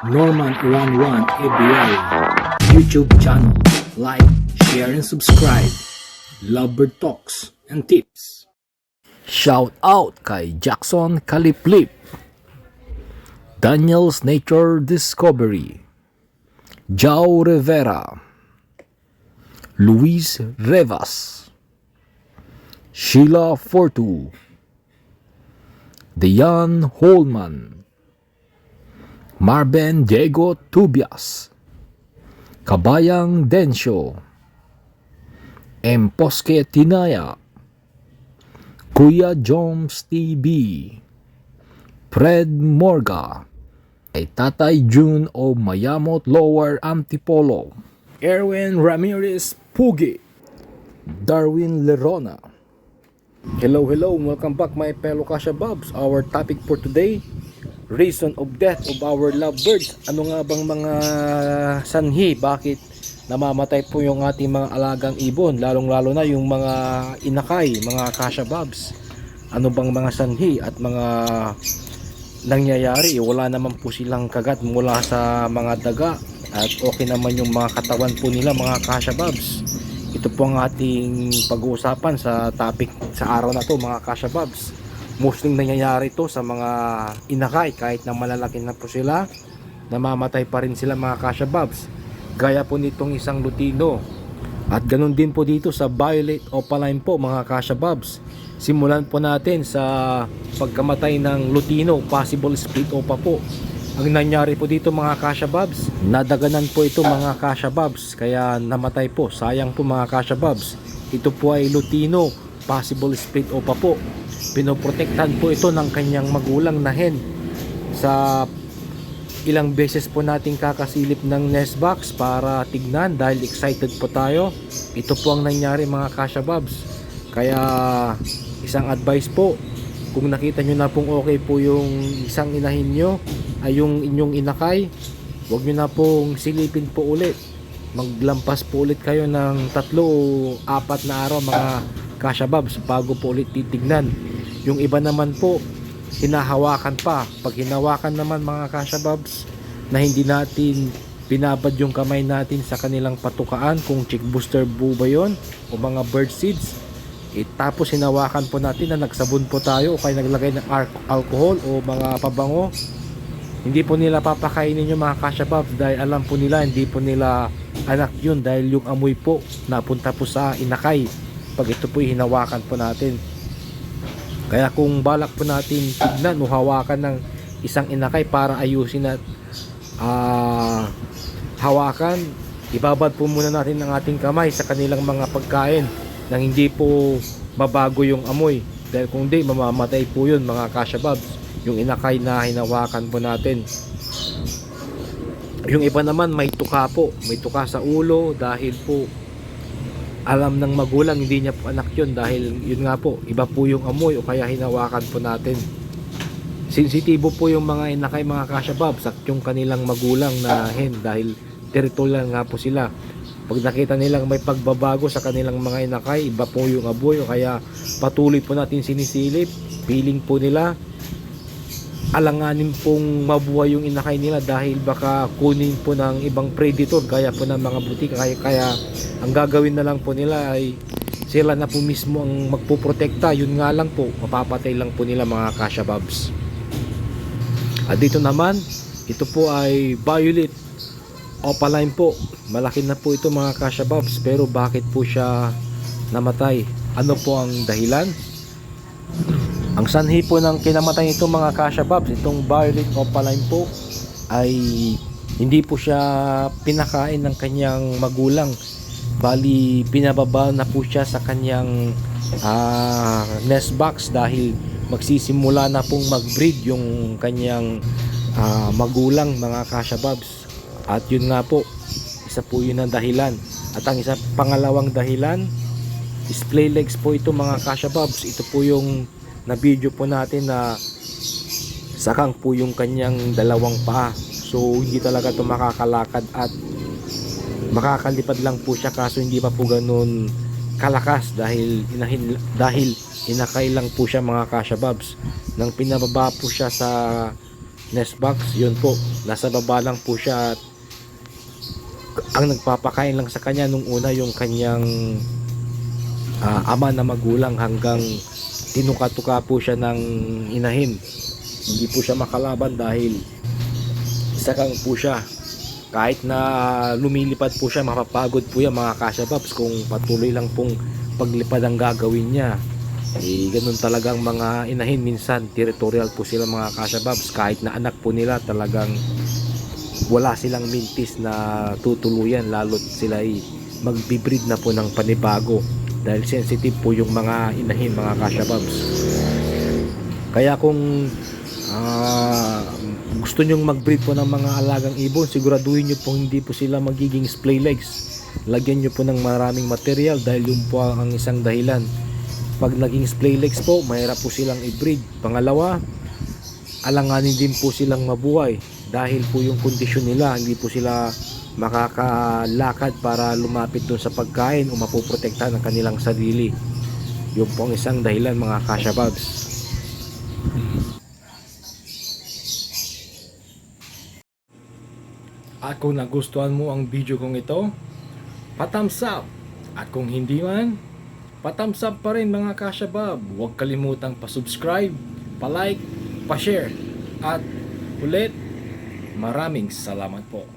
Norman11 ABL YouTube channel. Like, share, and subscribe. Lovebird Talks and Tips. Shout out kay Jackson Kaliplip, Daniel's Nature Discovery, Jao Rivera, Luis Revas, Sheila Fortu, Diane Holman, Marben Diego Tubias, Kabayang Densyo, M. Posque Tinaya, Kuya Joms TV, Fred Morga, kay Tatay June o Mayamot Lower Antipolo, Erwin Ramirez Pugi, Darwin Lerona. Hello, welcome back my fellow Kasha Bobs. Our topic for today, reason of death of our lovebirds. Ano nga bang mga sanhi bakit namamatay po yung ating mga alagang ibon, lalong-lalo na yung mga inakay, mga Kasha Bobs? Ano bang mga sanhi at mga nangyayari? Wala naman po silang kagat mula sa mga daga at okay naman yung mga katawan po nila, mga Kasha Bobs. Ito po ang ating pag-uusapan sa topic sa araw na to, mga Kasha Bobs. Mostly nangyayari to sa mga inakay, kahit na malalaki na po sila, namamatay pa rin sila, mga Kasha Bobs. Gaya po nitong isang Lutino. At ganun din po dito sa Violet Opaline po, mga Kasha Bobs. Simulan po natin sa pagkamatay ng Lutino, possible split opa po. Ang nangyari po dito, mga Kasha Bobs, nadaganan po ito, mga Kasha Bobs, kaya namatay po. Sayang po, mga Kasha Bobs. Ito po ay Lutino, possible split opa po. Pinoprotektahan po ito ng kanyang magulang na hen. Sa ilang beses po natin kakasilip ng nest box para tignan dahil excited po tayo. Ito po ang nangyari, mga Kasha Bobs. Kaya isang advice po, kung nakita nyo na pong okay po yung isang inahin nyo, ay yung inyong inakay, huwag nyo na pong silipin po ulit. Maglampas po ulit kayo ng 3 o 4 na araw, mga Kasha Bobs, bago po ulit titignan. Yung iba naman po, hinahawakan pa. Pag hinawakan naman, mga Kasha Bobs, na hindi natin binabad yung kamay natin sa kanilang patukaan, kung chick booster po ba yun o mga bird seeds, tapos hinawakan po natin na nagsabon po tayo o kaya naglagay ng alcohol o mga pabango, hindi po nila papakainin yung mga Kasha Bobs dahil alam po nila hindi po nila anak yun, dahil yung amoy po napunta po sa inakay pag ito po hinawakan po natin. Kaya kung balak po natin tignan o hawakan ng isang inakay para ayusin at hawakan, ibabad po muna natin ang ating kamay sa kanilang mga pagkain nang hindi po mabago yung amoy, dahil kung di, mamamatay po yun, mga Kasha Bobs, yung inakay na hinawakan po natin. Yung iba naman may tuka po, may tuka sa ulo dahil po alam ng magulang hindi niya po anak yun, dahil yun nga po, iba po yung amoy o kaya hinawakan po natin. Sensitibo po yung mga inakay, mga Kasha Bobs, at yung kanilang magulang na hen, dahil territorial nga po sila. Pag nakita nilang may pagbabago sa kanilang mga inakay, iba po yung amoy o kaya patuloy po natin sinisilip, feeling po nila alanganin pong mabuhay yung inakay nila dahil baka kunin po ng ibang predator gaya po ng mga butik. Kaya ang gagawin na lang po nila ay sila na po mismo ang magpuprotekta. Yun nga lang po, mapapatay lang po nila, mga Kasha Bobs. At dito naman, ito po ay Violet Opaline po. Malaki na po ito, mga Kasha Bobs, pero bakit po siya namatay? Ano po ang dahilan? Ang sanhi po ng kinamatay nito, mga Kasha Bobs, itong Violet Opaline po, ay hindi po siya pinakain ng kanyang magulang. Bali, pinababa na po siya sa kanyang nest box dahil magsisimula na pong mag-breed yung kanyang magulang, mga Kasha Bobs. At yun nga po, isa po yun ang dahilan. At ang isa pangalawang dahilan, display legs po ito, mga Kasha Bobs. Ito po yung na video po natin na sakang po yung kanyang dalawang paa. So hindi talaga ito makakalakad at makakalipad lang po siya, kaso hindi pa po ganun kalakas dahil inakay lang po siya, mga Kasha Bobs. Nang pinababa po siya sa nest box. Yun po, nasa baba lang po siya at ang nagpapakain lang sa kanya nung una yung kanyang ama na magulang hanggang tinuka-tuka po siya ng inahin. Hindi po siya makalaban dahil sakang po siya. Kahit na lumilipad po siya, mapapagod po yan mga Kasya Babs kung patuloy lang pong paglipad ang gagawin niya. Ganun talagang mga inahin, minsan territorial po sila mga Kasya Babs. Kahit na anak po nila, talagang wala silang mintis na tutuluyan, lalo't sila ay magbibreed na po ng panibago dahil sensitive po yung mga inahin mga Kasya Babs. Kaya kung gusto nyong mag-breed po ng mga alagang ibon, siguraduhin nyo pong hindi po sila magiging splay legs. Lagyan nyo po ng maraming material dahil yun po ang isang dahilan. Pag naging splay legs po, mahirap po silang i-breed. Pangalawa, alanganin din po silang mabuhay dahil po yung kondisyon nila, hindi po sila makakalakad para lumapit dun sa pagkain o mapoprotektahan ang kanilang sarili. Yun po ang isang dahilan mga Kasya Babs. At kung nagustuhan mo ang video kong ito, pa-thumbs up. At kung hindi man, pa-thumbs up pa rin mga Kasya Bab. Huwag kalimutang pa-subscribe, pa-like, pa-share. At ulit, maraming salamat po.